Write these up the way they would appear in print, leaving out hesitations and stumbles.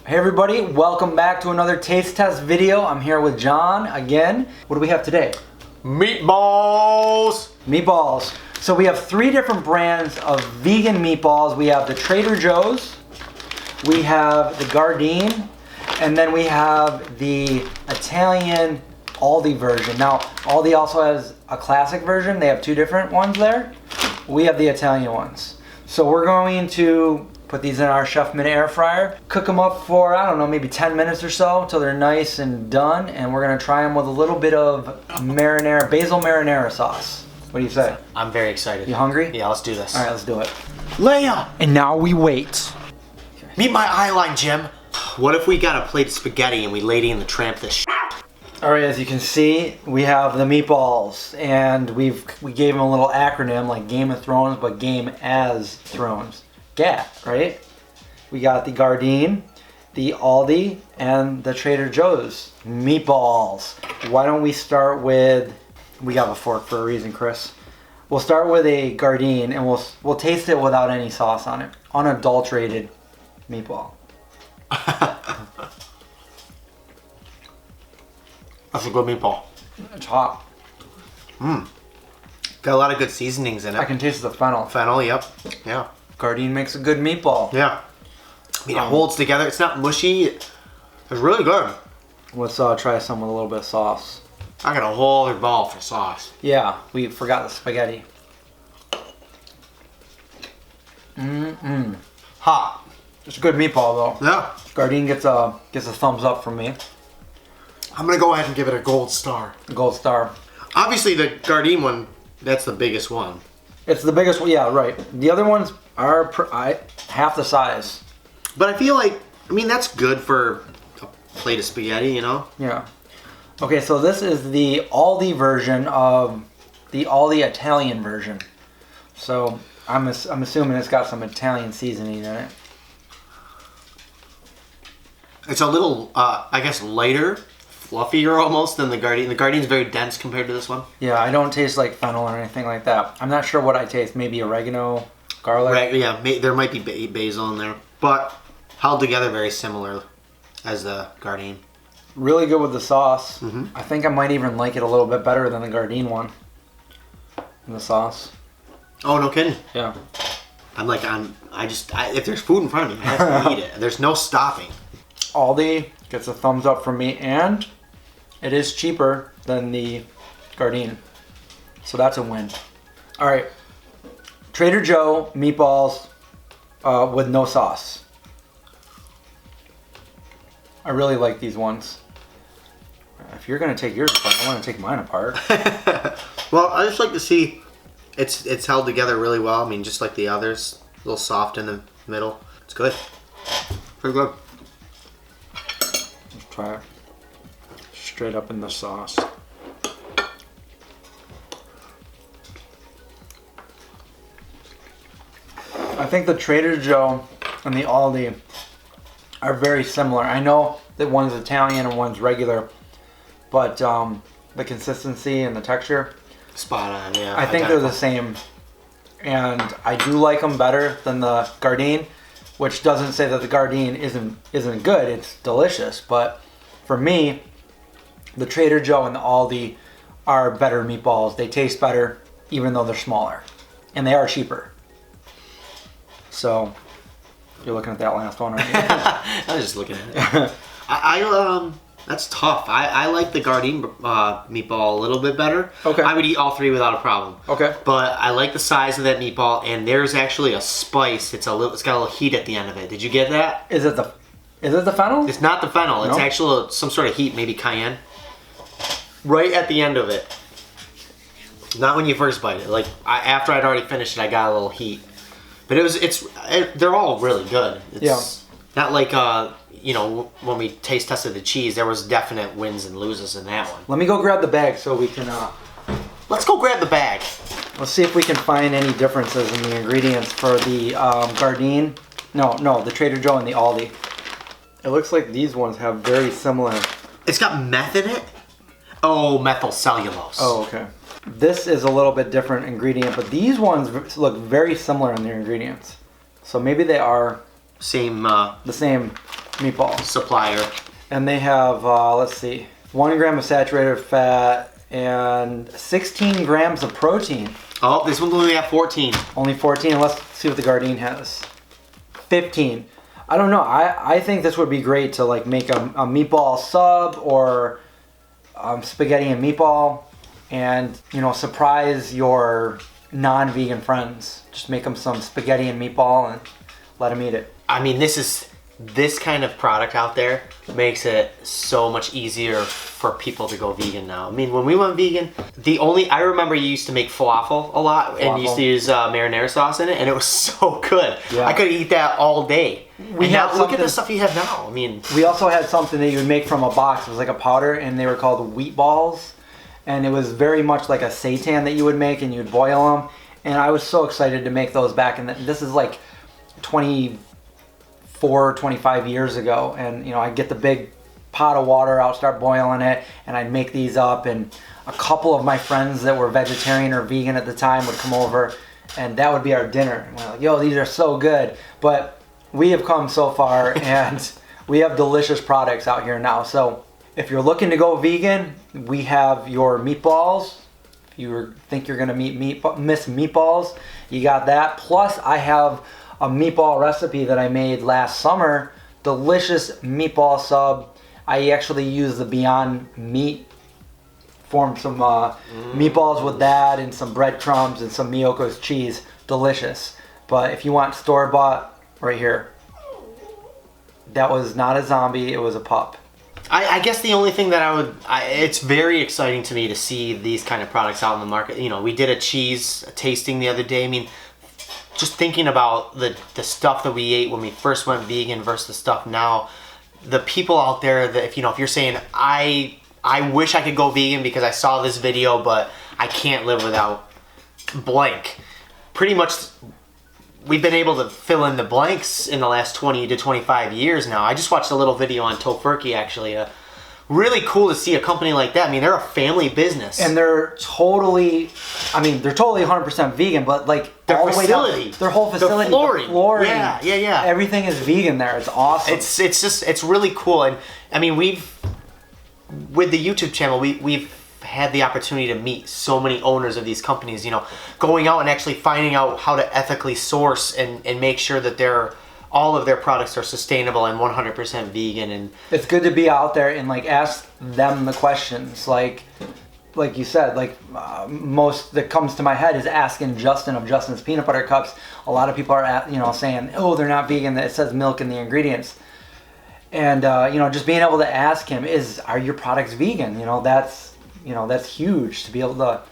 Hey everybody, welcome back to another taste test video. I'm here with John again. What do we have today? Meatballs! Meatballs. So we have 3 different brands of vegan meatballs. We have the Trader Joe's, we have the Gardein, and then we have the Italian Aldi version. Now, Aldi also has a classic version. They have 2 different ones there. We have the Italian ones. So we're going to put these in our Chef Minute air fryer, cook them up for, I don't know, maybe 10 minutes or so until they're nice and done, and we're gonna try them with a little bit of marinara, basil marinara sauce. What do you say? I'm very excited. You hungry? Yeah, let's do this. All right, let's do it. Leia! And now we wait. Meet my eye line, Jim. What if we got a plate of spaghetti and we Lady and the Tramp this shit? All right, as you can see, we have the meatballs, and we gave them a little acronym like Game of Thrones, but Game as Thrones. GAT, right? We got the Gardein, the Aldi, and the Trader Joe's meatballs. Why don't we start with, we got a fork for a reason, Chris. We'll start with a Gardein, and we'll taste it without any sauce on it. Unadulterated meatball. That's a good meatball. It's hot. Mmm. Got a lot of good seasonings in it. I can taste the fennel. Fennel, yep. Yeah. Gardein makes a good meatball. Yeah. I mean, it holds together. It's not mushy. It's really good. Let's try some with a little bit of sauce. I got a whole other ball for sauce. Yeah, we forgot the spaghetti. Hot. It's a good meatball though. Yeah. Gardein gets a thumbs up from me. I'm gonna go ahead and give it a gold star. Gold star. Obviously, the Gardein one, that's the biggest one. It's the biggest one, yeah, right. The other ones are half the size. But I feel like, I mean, that's good for a plate of spaghetti, you know? Yeah. Okay, so this is the Aldi version of the Aldi Italian version. So I'm assuming it's got some Italian seasoning in it. It's a little, I guess, lighter, fluffier almost than the Gardein. The Gardein's very dense compared to this one. Yeah, I don't taste like fennel or anything like that. I'm not sure what I taste. Maybe oregano, garlic. Yeah, there might be basil in there. But held together very similar as the Gardein. Really good with the sauce. Mm-hmm. I think I might even like it a little bit better than the Gardein one. In the sauce. Oh, no kidding. Yeah. If there's food in front of me, I have to eat it. There's no stopping. Aldi gets a thumbs up from me, and it is cheaper than the Gardein. So that's a win. All right. Trader Joe meatballs with no sauce. I really like these ones. If you're gonna take yours apart, I want to take mine apart. Well, I just like to see it's held together really well. I mean, just like the others, a little soft in the middle. It's good. Pretty good. Let's try it straight up in the sauce. I think the Trader Joe and the Aldi are very similar. I know that one's Italian and one's regular, but the consistency and the texture, Spot on, yeah. I think they're the same. And I do like them better than the Gardein, which doesn't say that the Gardein isn't good. It's delicious, but for me, the Trader Joe and the Aldi are better meatballs. They taste better, even though they're smaller, and they are cheaper. So you're looking at that last one, right? I was just looking at it. That's tough. I like the Gardein meatball a little bit better. Okay. I would eat all 3 without a problem. Okay. But I like the size of that meatball, and there's actually a spice. It's got a little heat at the end of it. Did you get that? Is it the fennel? It's not the fennel. It's No? actually some sort of heat, maybe cayenne. Right at the end of it. Not when you first bite it. Like after I'd already finished it, I got a little heat. But they're all really good. It's not like when we taste tested the cheese, there was definite wins and loses in that one. Let me go grab the bag so we can. Let's go grab the bag. Let's see if we can find any differences in the ingredients for the Gardein. No, the Trader Joe and the Aldi. It looks like these ones have very similar. It's got meth in it. Oh, methyl cellulose. Oh, okay. This is a little bit different ingredient, but these ones look very similar in their ingredients. So maybe they are Same. the same Meatball. supplier. And they have, let's see, 1 gram of saturated fat and 16 grams of protein. Oh, this one's only at 14. Only 14. Let's see what the Gardein has. 15. I don't know. I think this would be great to like make a meatball sub or spaghetti and meatball, and surprise your non-vegan friends. Just make them some spaghetti and meatball and let them eat it. I mean, this kind of product out there makes it so much easier for people to go vegan now. I mean, when we went vegan, I remember you used to make falafel a lot, and you used to use marinara sauce in it, and it was so good. Yeah. I could eat that all day. We had look at the stuff you have now. I mean, we also had something that you would make from a box. It was like a powder, and they were called wheat balls, and it was very much like a seitan that you would make, and you'd boil them. And I was so excited to make those back in this is like 25 years ago, and I'd get the big pot of water out, start boiling it, and I'd make these up, and a couple of my friends that were vegetarian or vegan at the time would come over, and that would be our dinner. And we're like, yo, these are so good. But we have come so far, and we have delicious products out here now. So if you're looking to go vegan, we have your meatballs. If you think you're gonna miss meatballs, you got that. Plus I have a meatball recipe that I made last summer. Delicious meatball sub. I actually used the Beyond Meat, formed some meatballs with that and some breadcrumbs and some Miyoko's cheese. Delicious. But if you want store-bought, right here. That was not a zombie, it was a pup. I guess the only thing that it's very exciting to me to see these kind of products out in the market. We did a cheese tasting the other day. I mean, just thinking about the stuff that we ate when we first went vegan versus the stuff now, the people out there that if you're saying I wish I could go vegan because I saw this video, but I can't live without blank. Pretty much we've been able to fill in the blanks in the last 20 to 25 years now. I just watched a little video on Tofurkey actually. Really cool to see a company like that. I mean, they're a family business. And they're totally 100% vegan, but like their all facility, the way down, their whole facility, the flooring. Yeah. Everything is vegan there. It's awesome. It's really cool. And I mean, with the YouTube channel, we've had the opportunity to meet so many owners of these companies, going out and actually finding out how to ethically source and make sure that all of their products are sustainable and 100% vegan. And it's good to be out there and like ask them the questions, like you said, most that comes to my head is asking Justin of Justin's Peanut Butter Cups. A lot of people are saying, oh, they're not vegan, that it says milk in the ingredients. And just being able to ask him, are your products vegan? That's huge to be able to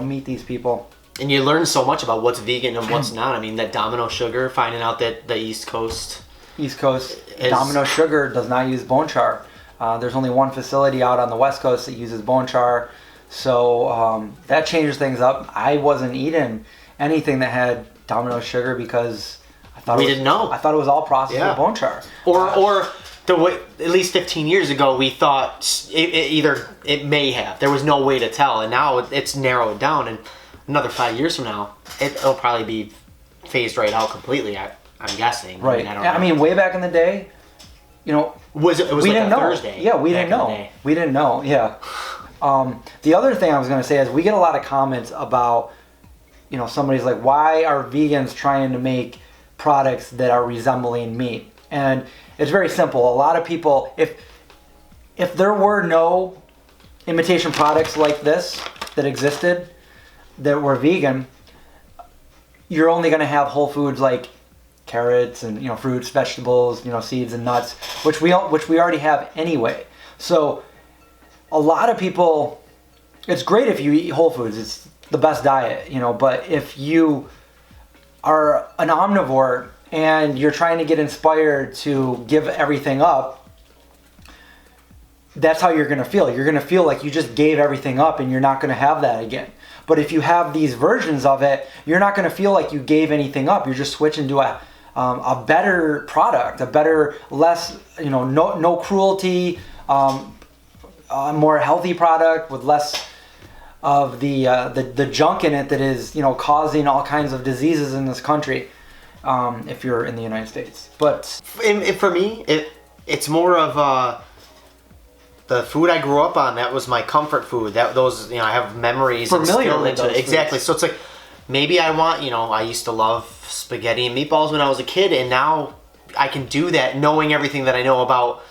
meet these people. And you learn so much about what's vegan and what's not. I mean, that Domino Sugar, finding out that the East Coast Domino Sugar does not use bone char. There's only one facility out on the West Coast that uses bone char, so that changes things up. I wasn't eating anything that had Domino Sugar because I thought didn't know. I thought it was all processed with bone char. Or the way, at least 15 years ago, we thought it may have. There was no way to tell, and now it's narrowed down. And another 5 yeers from now, it'll probably be phased right out completely. I'm guessing. Right. I mean, way back in the day, it was we like didn't a know. Thursday. Yeah, we didn't know. We didn't know. Yeah. The other thing I was going to say is we get a lot of comments about, somebody's like, why are vegans trying to make products that are resembling meat? And it's very simple. A lot of people, if there were no imitation products like this that existed that were vegan, you're only going to have whole foods like carrots and fruits, vegetables, seeds and nuts, which we already have anyway. So a lot of people, it's great if you eat whole foods. It's the best diet, but if you are an omnivore and you're trying to get inspired to give everything up, that's how you're going to feel. You're going to feel like you just gave everything up and you're not going to have that again. But if you have these versions of it, you're not going to feel like you gave anything up. You're just switching to a better product, a better, less, no cruelty, a more healthy product with less of the junk in it that is, causing all kinds of diseases in this country. if you're in the United States. But For me, it's more of the food I grew up on. That was my comfort food. Those I have memories familiar with into those exactly. foods. So it's like maybe I want I used to love spaghetti and meatballs when I was a kid, and now I can do that knowing everything that I know about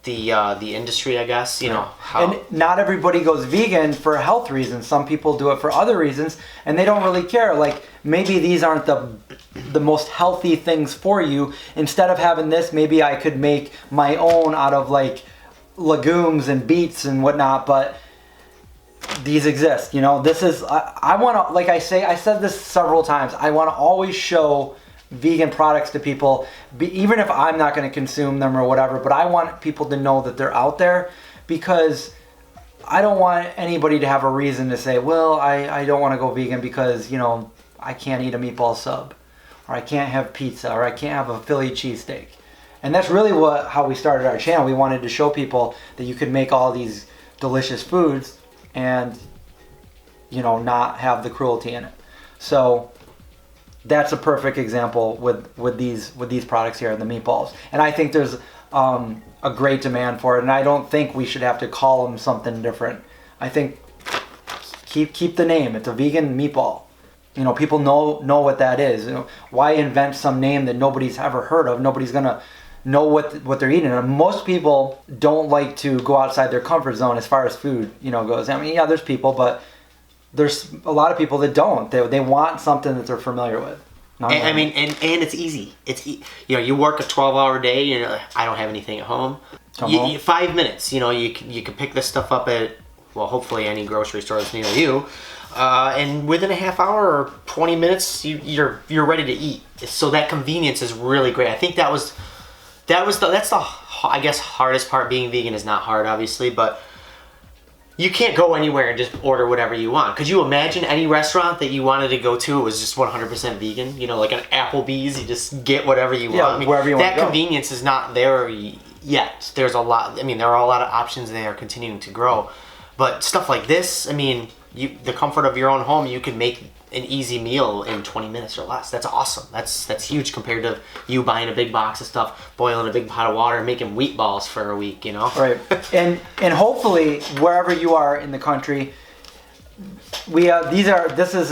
the industry, I guess. How. And not everybody goes vegan for health reasons. Some people do it for other reasons, and they don't really care. Like, maybe these aren't the most healthy things for you. Instead of having this, maybe I could make my own out of like legumes and beets and whatnot. But these exist. This is I want to, like I said this several times. I want to always show vegan products to people, even if I'm not going to consume them or whatever, but I want people to know that they're out there, because I don't want anybody to have a reason to say, well, I don't want to go vegan because, I can't eat a meatball sub, or I can't have pizza, or I can't have a Philly cheesesteak. And that's really how we started our channel. We wanted to show people that you could make all these delicious foods and, not have the cruelty in it. So that's a perfect example with these products here, the meatballs. And I think there's a great demand for it, and I don't think we should have to call them something different. I think keep the name. It's a vegan meatball. People know what that is. Why invent some name that nobody's ever heard of? Nobody's gonna know what they're eating. And most people don't like to go outside their comfort zone as far as food goes. I mean, yeah, there's people, but there's a lot of people that don't. They want something that they're familiar with. And it's easy. You work a 12-hour day. I don't have anything at home. 5 minutes. You can pick this stuff up at hopefully any grocery store that's near you, and within a half hour or 20 minutes you're ready to eat. So that convenience is really great. I think that's the I guess hardest part. Being vegan is not hard, obviously, but you can't go anywhere and just order whatever you want. Could you imagine any restaurant that you wanted to go to was just 100% vegan? Like an Applebee's, you just get whatever you want. Wherever you want to go. That convenience is not there yet. There's a lot. There are a lot of options, and they are continuing to grow. But stuff like this, the comfort of your own home, you can make an easy meal in 20 minutes or less. That's awesome. That's huge compared to you buying a big box of stuff, boiling a big pot of water, and making wheat balls for a week. Right. And hopefully wherever you are in the country, this is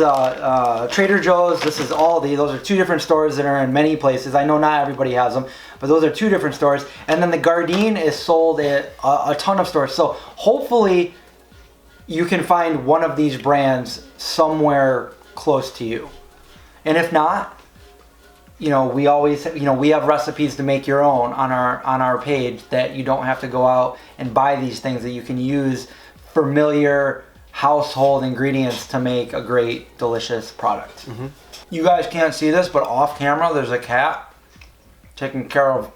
Trader Joe's, this is Aldi. Those are two different stores that are in many places. I know not everybody has them, but those are two different stores. And then the Gardein is sold at a ton of stores. So hopefully you can find one of these brands somewhere close to you. And if not, we always, we have recipes to make your own on our page, that you don't have to go out and buy these things, that you can use familiar household ingredients to make a great, delicious product. Mm-hmm. You guys can't see this, but off camera there's a cat taking care of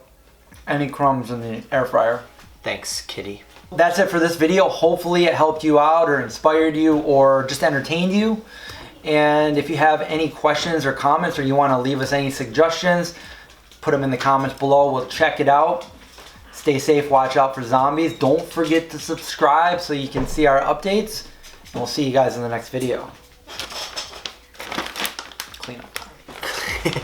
any crumbs in the air fryer. Thanks, kitty. That's it for this video. Hopefully it helped you out, or inspired you, or just entertained you. And if you have any questions or comments, or you want to leave us any suggestions, put them in the comments below. We'll check it out. Stay safe, watch out for zombies. Don't forget to subscribe so you can see our updates. And we'll see you guys in the next video. Clean up time.